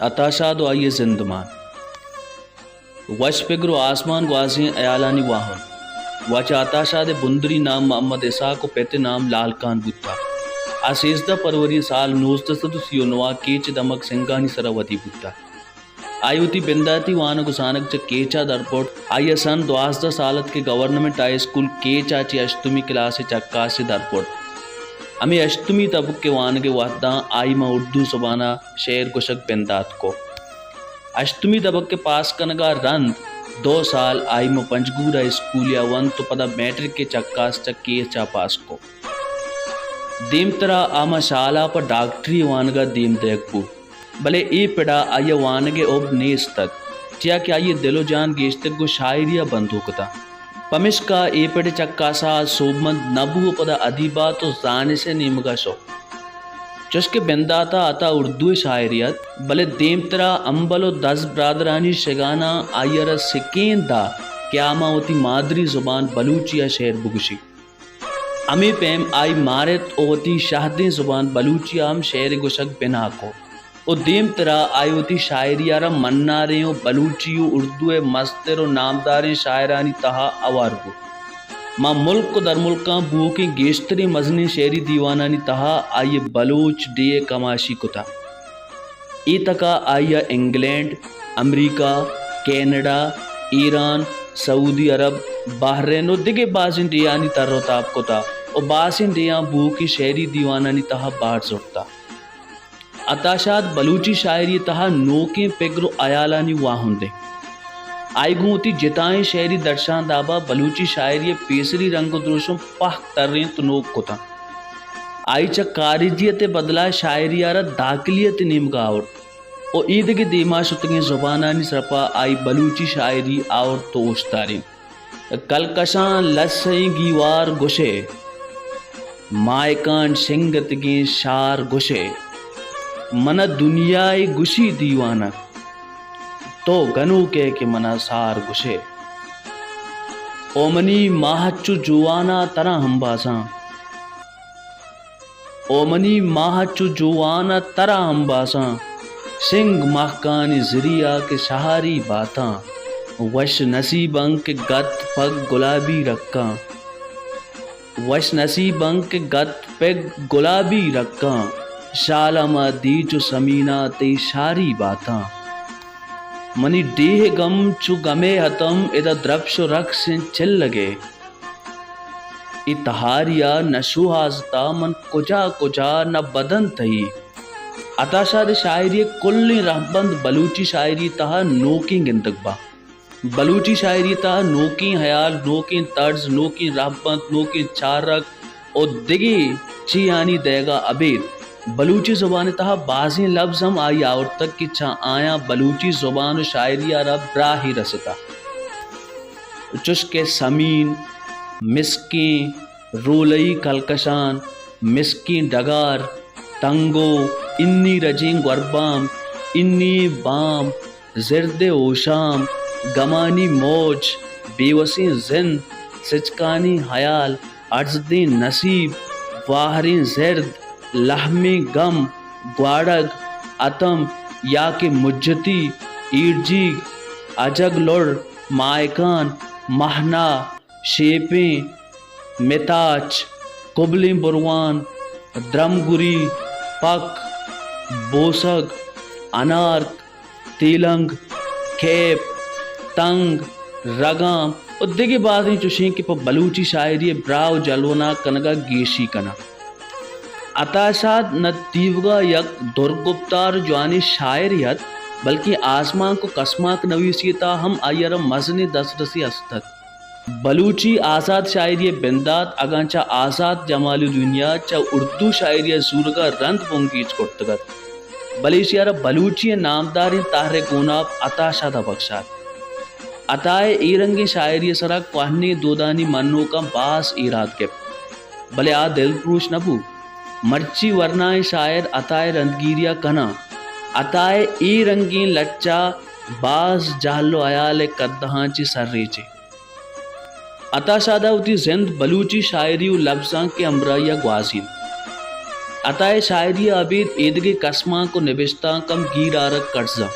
اتاشاد آئیے زندمان وش پگرو آسمان گوازیں ایالانی واہن واچا اتاشاد بندری نام محمد عیسیٰ کو پیتے نام لال کان بوتا آسیزدہ پروری سال 1939 کیچ دمک سنگانی سراوتی بوتا آئیوتی بنداتی وانا گسانک چا کیچا درپورٹ آئیے سن 12 سالت کے گورنمنٹ آئی اسکول کیچا چی اشتمی کلاس چکا سے درپورٹ ہمیں اشتمی طبق کے وانگے وحداں آئی ما اردو زبانہ شعر گشک بندات کو اشتمی طبق کے پاس کنگا رند 2 سال آئی ما پنجگورا اسکولیا ون تو پدا میٹرک کے چکاس چکی چا پاس کو دیم طرح آما شالا پر ڈاکٹری وانگا دیم دیکھ پور بلے ای پڑا آئیے وانگے اوب نیستک چیا کہ آئیے دل و جان گیشتک گو شاعریہ بندوکتا پمشکا ای پڑے چکاسا صوبمند نبو پدا ادیبات و زانے سے نیمگا شو چشک بنداتا آتا اردو شاعریت بلے دیم طرح امبل و 10 برادرانی شگانا آئیر سکین دا کیا آما ہوتی مادری زبان بلوچیا شعر بگشی امی پیم آئی مارت ہوتی شہدیں زبان بلوچیا ہم شعر گشک بنا کو او دیم طرح آئی ہوتی شاعریارا مناریں و بلوچیو اردو مستر و نامداریں شاعرانی تہا اوارگو ماں ملک کو در ملکاں بو کے گیشتری مزنی شعری دیوانانی تہا آئیے بلوچ ڈیے کماشی کتا ای تکا آئیے انگلینڈ امریکہ کینیڈا ایران سعودی عرب بحرین و دیگے بازن ڈیانی تر روتاب کتا و بازن ڈیاں بو کی شعری دیوانانی تہا باہر زورتا اتاشاد بلوچی شاعری تہا نوکیں پگرو آیالانی واہن دے آئی گھوتی جتائیں شعری درشان دابا بلوچی شاعری پیسری رنگ و دروشوں پاک ترین تو نوک کتا آئی چا کارجیت بدلا شاعری آرہ داخلیت نیمگا آور او عید کے دیما شتگیں زبانانی سرپا آئی بلوچی شاعری آور تو اشتارین کلکشان لسیں گیوار گشے مائکان شنگتگیں شار گشے منا دنیای گشی دیوانہ تو گنو کے منا سار گشے اومنی ماہچو جوانا ترا ہم باساں اومنی ماہچو جوانا ترا ہم باساں سنگ ماہکانی ذریعہ کے شہاری باتاں وش نصیبنگ کے گت پگ گلابی رکھاں وش نصیبنگ کے گت پگ گلابی رکھاں شالما دی چو سمینہ تی شاری باتاں منی ڈیہ گم چو گمے ہتم ادا درپش و رقص چل لگے اتہاریا نشو حاضتا من کجا کجا نہ بدن تہی اتاشاد شاعری کلی رہبند بلوچی شاعری تہا نوکیں گندگ با بلوچی شاعری تہا نوکیں حیال نوکیں طرز نوکیں رہبند نوکیں چارک اور دگی چیانی دیگا ابید بلوچی زبان تہا بازیں لفظ ہم آئی آور تک کی چھا آیا بلوچی زبان و شاعری آرہ براہی رستا چشک سمین مسکین رولئی کلکشان مسکین ڈگار تنگو انی رجنگ وربام انی بام زرد اوشام گمانی موج بیوسیں زند سچکانی حیال عرضدیں نصیب واہریں زرد لحمی غم گواڑگ اتم یا کہ مجھتی ایرجیگ اجگ لڑ مائکان مہنا شیپیں متاچ قبلیں بروان درمگری پک بوسگ انارک تیلنگ کھیپ تنگ رگام اور دیگے باتیں چوشیں کہ پا بلوچی شاعری براو جلونا کنگا گیشی کنا اتاشاد نہ دیوگا یک درگپتار جوانی شاعریت بلکہ آسمان کو کسماک نویسیتا ہم آئیر مزن دس رسی استد بلوچی آزاد شاعری بندات اگانچہ آزاد جمال دنیا چا اردو شاعری زورگا رند بونگیچ کرتگت بلیشیارہ بلوچی نامداری تاہر گوناب اتاشاد بخشاد اتائے ایرنگی شاعری سرا کوہنی دودانی منو کا باس ایراد کے بلے آ دل پروش نبو مرچی ورنائے شاعر اتائے رندگیریا کنا اتائے ای رنگی لچا باز جہلو آیال قدہاں چی سر ریچے عطا شادہ ہوتی زند بلوچی شاعری و لفظاں کے امرائیہ گوازین عطائے شاعری عبید ایدگے قسماں کو نبشتہ کم گیر آرک کرزا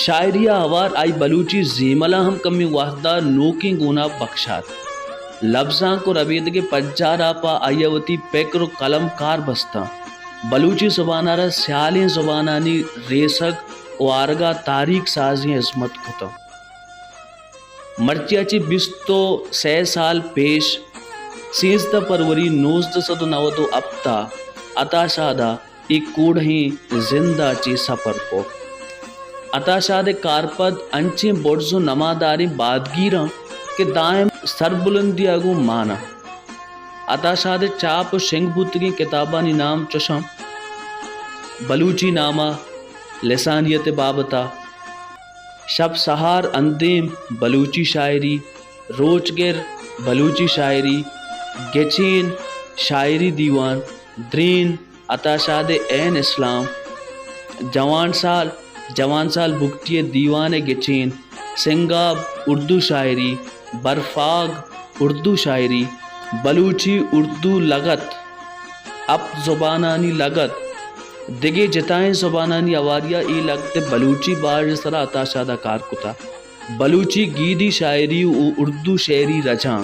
شاعریہ ہوار آئی بلوچی زیملا ہم کمی واحدہ نوکی گونا بخشات لفظاں کو ربیدگے پجارا پا آیوتی پیکر و قلم کار بستا بلوچی زبانارا سیالیں زبانانی ریسک و آرگا تاریخ سازیں عظمت کتا مرچیا چی 26 سال پیش 13 فروری 1990 ابتا عطا شادہ ایک کوڑہیں زندہ چی سفر کو عطا شاد کارپد انچیں بڑزو نماداری بادگیراں کہ دائم سر بلندی اگو مانا عطا شاد چاپ شنگ بوتگی کتابانی نام چشم بلوچی نامہ لسانیت بابتا شب سہار اندیم بلوچی شاعری روچگر بلوچی شاعری گچین شاعری دیوان درین عطا شاد عین اسلام جوان سال بگٹی دیوان گچین سنگاب اردو شاعری برفاگ اردو شاعری بلوچی اردو لغت اپ زبانانی لغت دگے جتائیں زبانانی اواریہ ای لگتے بلوچی بار سرا عطا شادہ کار کتا بلوچی گیدی شاعری و اردو شعری رجاں